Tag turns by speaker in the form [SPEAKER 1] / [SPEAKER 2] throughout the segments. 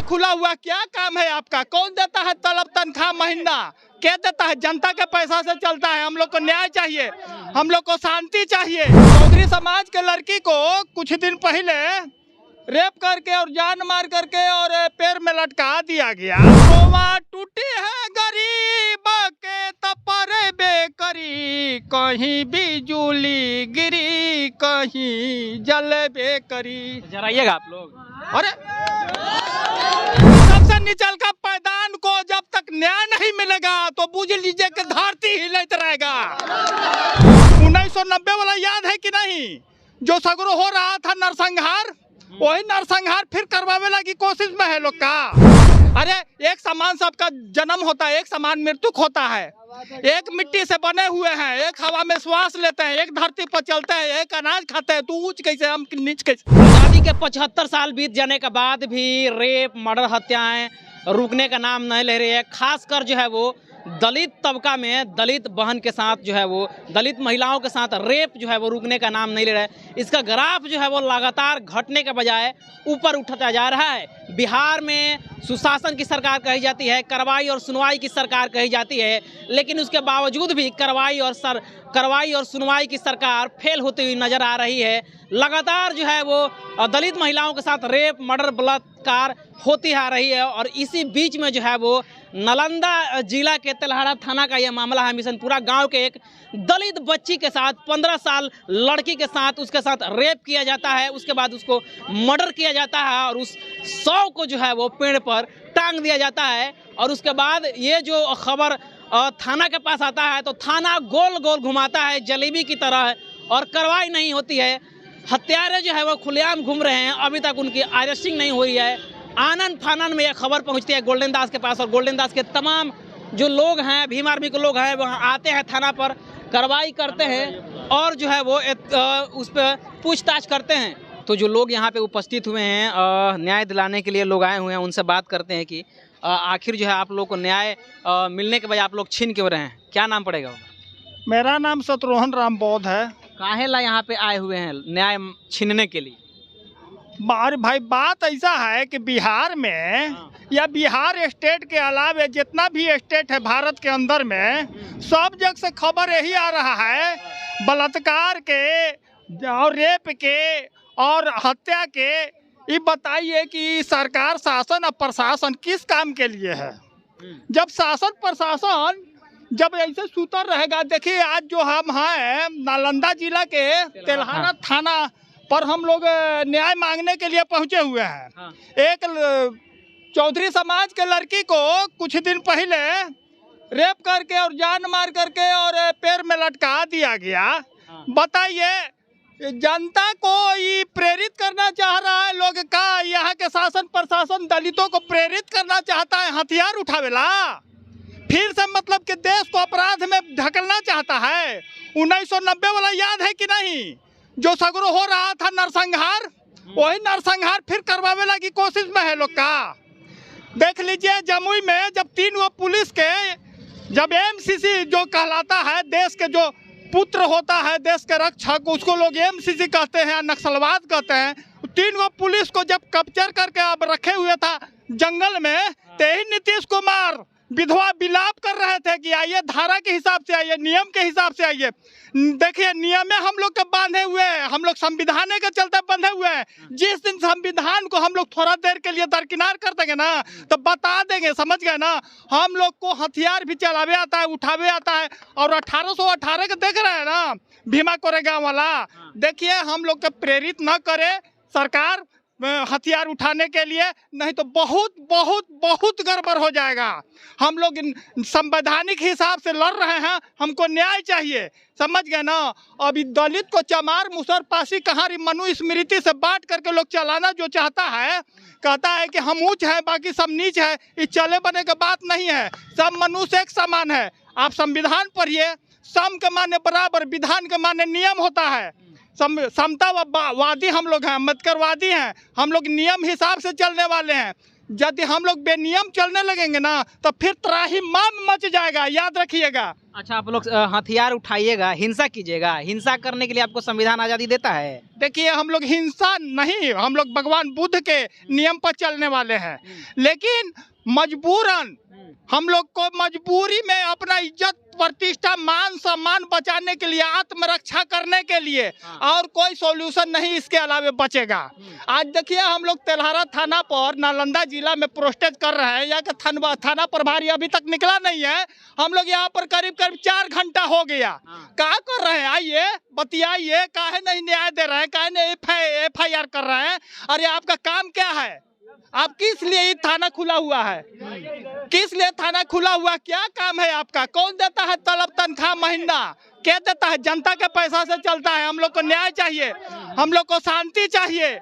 [SPEAKER 1] खुला हुआ क्या काम है आपका? कौन देता है तलब तनख्वाह महीना? क्या देता है? जनता के पैसा से चलता है। हम लोग को न्याय चाहिए, हम लोग को शांति चाहिए। चौधरी समाज के लड़की को कुछ दिन पहले रेप करके और जान मार करके और पैर में लटका दिया गया। रोवा टूटी है गरीब के तपरे बेकरी, कहीं बिजुली गिरी कहीं जल बेकरी।
[SPEAKER 2] जराइएगा आप लोग।
[SPEAKER 1] अरे सबसे निचल का पैदान को जब तक न्याय नहीं मिलेगा तो बुझ लीजिए कि धरती हिलत रहेगा। 1990 वाला याद है कि नहीं? जो सगरो हो रहा था नरसंहार, वही नरसंहार फिर करवावे लगी कोशिश में है लोग का। अरे एक समान सबका जन्म होता है, एक समान मृत्यु होता है। एक मिट्टी से बने हुए हैं, एक हवा में श्वास लेते हैं, एक धरती पर चलते हैं, एक अनाज खाते हैं। तू ऊंच कैसे, हम नीच कैसे?
[SPEAKER 2] आजादी के 75 साल बीत जाने के बाद भी रेप, मर्डर, हत्याएं रुकने का नाम नहीं ले रही है। खासकर जो है वो दलित तबका में दलित बहन के साथ जो है वो दलित महिलाओं के साथ रेप जो है वो रुकने का नाम नहीं ले रहा है। इसका ग्राफ जो है वो लगातार घटने के बजाय ऊपर उठता जा रहा है। बिहार में सुशासन की सरकार कही जाती है, कार्रवाई और सुनवाई की सरकार कही जाती है, लेकिन उसके बावजूद भी कार्रवाई और सुनवाई की सरकार फेल होती हुई नजर आ रही है। लगातार जो है वो दलित महिलाओं के साथ रेप, मर्डर, बलात्कार होती आ रही है। और इसी बीच में जो है वो नालंदा जिला के तेल्हाड़ा थाना का यह मामला है। मिशनपुरा गांव के एक दलित बच्ची के साथ 15 साल लड़की के साथ उसके साथ रेप किया जाता है, उसके बाद उसको मर्डर किया जाता है और उस शव को जो है वो पेड़ पर टांग दिया जाता है। और उसके बाद ये जो खबर थाना के पास आता है तो थाना गोल गोल घुमाता है जलेबी की तरह और कार्रवाई नहीं होती है। हत्यारे जो है वो खुलेआम घूम रहे हैं, अभी तक उनकी अरेस्टिंग नहीं हुई है। आनन फानन में यह खबर पहुंचती है गोल्डन दास के पास और गोल्डन दास के तमाम जो लोग हैं, भीम आर्मी के लोग हैं, वहाँ आते हैं, थाना पर कार्रवाई करते हैं और जो है वो उस पर पूछताछ करते हैं। तो जो लोग यहाँ पे उपस्थित हुए हैं, न्याय दिलाने के लिए लोग आए हुए हैं, उनसे बात करते हैं कि आखिर जो है आप लोग को न्याय मिलने के बजाय आप लोग छीन क्यों रहे हैं? क्या नाम पड़ेगा?
[SPEAKER 1] मेरा नाम शत्रुघ्न राम बौद्ध है।
[SPEAKER 2] काहे ला यहाँ पे आए हुए हैं न्याय छीनने के लिए?
[SPEAKER 1] अरे भाई बात ऐसा है कि बिहार में या बिहार स्टेट के अलावा जितना भी स्टेट है भारत के अंदर में, सब जगह से खबर यही आ रहा है बलात्कार के और रेप के और हत्या के। ये बताइए कि सरकार, शासन और प्रशासन किस काम के लिए है? जब शासन प्रशासन जब ऐसे सूतर रहेगा। देखिए आज जो हम हैं नालंदा जिला के तेल्हाड़ा थाना पर हम लोग न्याय मांगने के लिए पहुंचे हुए हैं। एक चौधरी समाज के लड़की को कुछ दिन पहले रेप करके और जान मार करके और पैर में लटका दिया गया। बताइए जनता को ये प्रेरित करना चाह रहा है लोग का? यहाँ के शासन प्रशासन दलितों को प्रेरित करना चाहता है हथियार उठावेला, फिर से मतलब कि देश को अपराध में ढकलना चाहता है। 1990 वाला याद है कि नहीं? जो सगरो हो रहा था नरसंहार, वही नरसंहार फिर करवावे लगी कोशिश में है लोग का। देख लीजिए जमुई में जब 3 वो पुलिस के, जब एमसीसी जो कहलाता है देश के जो पुत्र होता है, देश के रक्षक, उसको लोग एमसीसी कहते हैं, नक्सलवाद कहते हैं। 3 वो पुलिस को जब कैप्चर करके अब रखे हुए था जंगल में, तो ही नीतीश कुमार विधवा विलाप कर रहे थे कि आइए धारा के हिसाब से आइए, नियम के हिसाब से आइए। देखिए नियम में हम लोग के बांधे हुए हैं, हम लोग संविधान के चलते बंधे हुए हैं। जिस दिन संविधान को हम लोग थोड़ा देर के लिए दरकिनार कर देंगे ना तो बता देंगे, समझ गए ना? हम लोग को हथियार भी चलावे आता है, उठावे आता है। और 1818 के देख रहे हैं ना भीमा कोरेगांव वाला। देखिए हम लोग के प्रेरित न करे सरकार हथियार उठाने के लिए, नहीं तो बहुत बहुत बहुत गड़बड़ हो जाएगा। हम लोग संवैधानिक हिसाब से लड़ रहे हैं, हमको न्याय चाहिए, समझ गए ना? अभी दलित को चमार मुसर पासी कहारी मनुस्मृति से बांट करके लोग चलाना जो चाहता है, कहता है कि हम ऊंच हैं बाकी सब नीच है। ये चले बने का बात नहीं है, सब मनुष्य एक समान है। आप संविधान पढ़िए, सम के माने बराबर, विधान के माने नियम होता है। समतावादी हम लोग हैं, अम्बेडकरवादी हैं, हम लोग नियम हिसाब से चलने वाले हैं। यदि हम लोग बेनियम चलने लगेंगे ना तो फिर त्राहिमाम मच जाएगा, याद रखिएगा।
[SPEAKER 2] अच्छा, आप लोग हथियार उठाइएगा, हिंसा कीजिएगा, हिंसा करने के लिए आपको संविधान आज़ादी देता है?
[SPEAKER 1] देखिए, हम लोग हिंसा नहीं, हम लोग भगवान बुद्ध के नियम पर चलने वाले हैं, लेकिन मजबूरन हम लोग को मजबूरी में अपना इज्जत प्रतिष्ठा मान सम्मान बचाने के लिए, आत्मरक्षा करने के लिए, और कोई सॉल्यूशन नहीं इसके अलावा बचेगा। आज देखिए, हम लोग तेल्हारा थाना पर नालंदा जिला में प्रोटेस्ट कर रहे हैं। यहाँ का थाना प्रभारी अभी तक निकला नहीं है। हम लोग यहाँ पर करीब 4 घंटा हो गया। क्या कर रहे हैं? आइए बतियाइए, काहे नहीं न्याय दे रहे हैं, काहे नहीं FIR कर रहे हैं? अरे आपका काम क्या है? आप किस लिए ये थाना खुला हुआ है? किस लिए थाना खुला हुआ? क्या काम है आपका? कौन देता है तलब तनख्वाह महीना? क्या देता है? जनता के पैसा से चलता है। हम लोग को न्याय चाहिए, हम लोग को शांति चाहिए,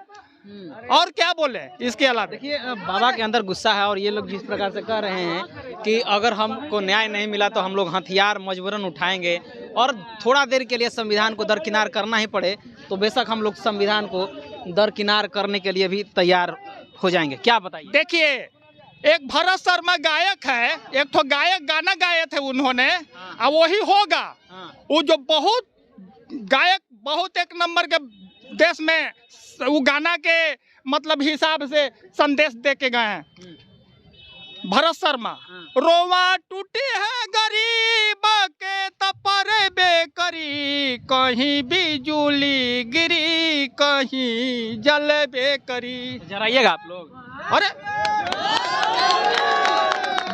[SPEAKER 1] और क्या बोले इसके अलावा?
[SPEAKER 2] देखिए, बाबा के अंदर गुस्सा है और ये लोग जिस प्रकार से कह रहे हैं कि अगर हमको न्याय नहीं मिला तो हम लोग हथियार मजबूरन उठाएंगे, और थोड़ा देर के लिए संविधान को दरकिनार करना ही पड़े तो बेशक हम लोग संविधान को दरकिनार करने के लिए भी तैयार हो जाएंगे। क्या बताइए?
[SPEAKER 1] देखिए, एक भरत शर्मा गायक है, एक तो गायक गाना गाए थे उन्होंने, अब वही होगा। वो जो बहुत गायक, बहुत एक नंबर के देश में वो गाना के मतलब हिसाब से संदेश दे के गए हैं भरत शर्मा। रोवा टूटी है गरीब के तपरे बेकरी, कहीं बिजुली गिरी कहीं जल बेकरी।
[SPEAKER 2] जराइएगा आप लोग।
[SPEAKER 1] अरे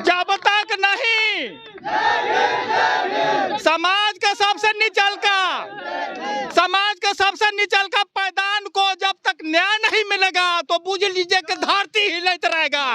[SPEAKER 1] जब तक नहीं समाज के सबसे निचल का पैदान को जब तक न्याय नहीं मिलेगा तो बुझ लीजिए कि धरती हिलत रहेगा।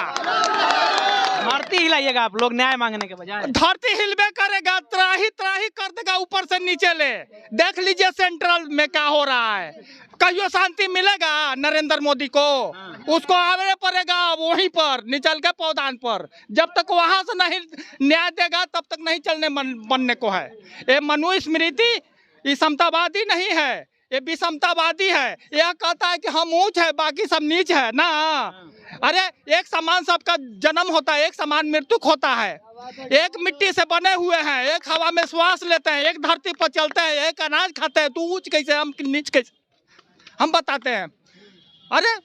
[SPEAKER 2] धरती हिलाइएगा आप लोग न्याय मांगने के बजाय।
[SPEAKER 1] धरती हिलबे करेगा, त्राही त्राही कर देगा ऊपर से नीचे ले। देख लीजिए सेंट्रल में क्या हो रहा है। कहियो शांति मिलेगा नरेंद्र मोदी को? उसको आने पड़ेगा वहीं पर निचल के पौधान पर। जब तक वहां से नहीं न्याय देगा तब तक नहीं चलने बनने को है। ये मनुस्मृति ये समतावादी नहीं है, ये विषमतावादी है। यह कहता है कि हम ऊंच है बाकी सब नीच है ना। अरे एक समान सबका जन्म होता है, एक समान मृत्यु होता है। एक मिट्टी से बने हुए हैं, एक हवा में श्वास लेते हैं, एक धरती पर चलते हैं, एक अनाज खाते हैं। तू ऊंच कैसे, हम नीच कैसे, हम बताते हैं। अरे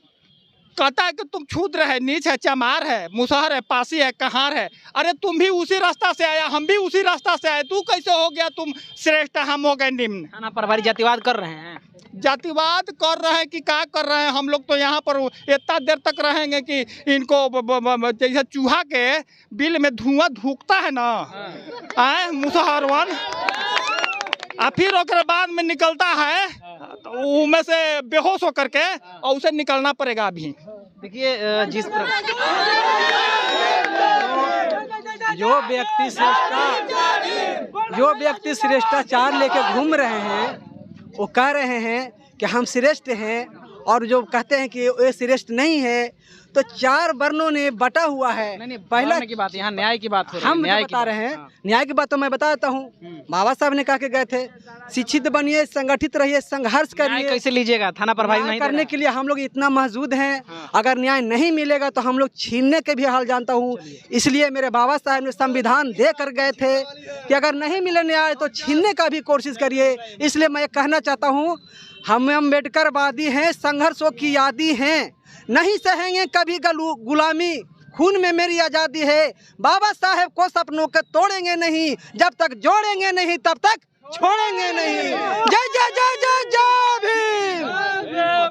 [SPEAKER 1] कहता है कि तुम क्षुद्र है, नीच है, चमार है, मुसहर है, पासी है, कहार है। अरे तुम भी उसी रास्ता से आया, हम भी उसी रास्ता से आए। तू कैसे हो गया तुम श्रेष्ठ, हम हो गए निम्न?
[SPEAKER 2] थाना प्रभारी जातिवाद कर रहे हैं।
[SPEAKER 1] जातिवाद कर रहे हैं कि क्या कर रहे हैं? हम लोग तो यहाँ पर इतना देर तक रहेंगे कि इनको जैसे चूहा के बिल में धुआं धूकता है ना, आए मुसहरवन, और फिर उसके बाद में निकलता है तो उनमें से बेहोश होकर के और उसे निकलना पड़ेगा। अभी
[SPEAKER 2] देखिए, जिस प्रकार
[SPEAKER 3] जो व्यक्ति श्रेष्ठाचार लेके घूम रहे हैं वो कह रहे हैं कि हम श्रेष्ठ हैं, और जो कहते हैं कि ये श्रेष्ठ नहीं है, तो 4 वर्णों ने बटा हुआ है।
[SPEAKER 2] नहीं,
[SPEAKER 3] पहला
[SPEAKER 2] की बात, यहाँ न्याय की बात हो रही है।
[SPEAKER 3] हम बता रहे हैं न्याय की बात, तो मैं बताता हूँ। बाबा साहब ने कहा के गए थे, शिक्षित बनिए, संगठित रहिए, संघर्ष करिए।
[SPEAKER 2] कैसे लीजिएगा? थाना प्रभारी नहीं
[SPEAKER 3] करने के लिए हम लोग इतना मौजूद हैं। अगर न्याय नहीं मिलेगा तो हम लोग छीनने के भी हाल जानता हूँ। इसलिए मेरे बाबा साहब ने संविधान दे कर गए थे कि अगर नहीं मिले न्याय तो छीनने का भी कोशिश करिए। इसलिए मैं कहना चाहता हूँ, हम अम्बेडकरवादी हैं, संघर्षों की यादी हैं, नहीं सहेंगे कभी गुलामी, खून में मेरी आज़ादी है। बाबा साहेब को सपनों के तोड़ेंगे नहीं, जब तक जोड़ेंगे नहीं तब तक छोड़ेंगे नहीं। जय जय जय जय जय भीम।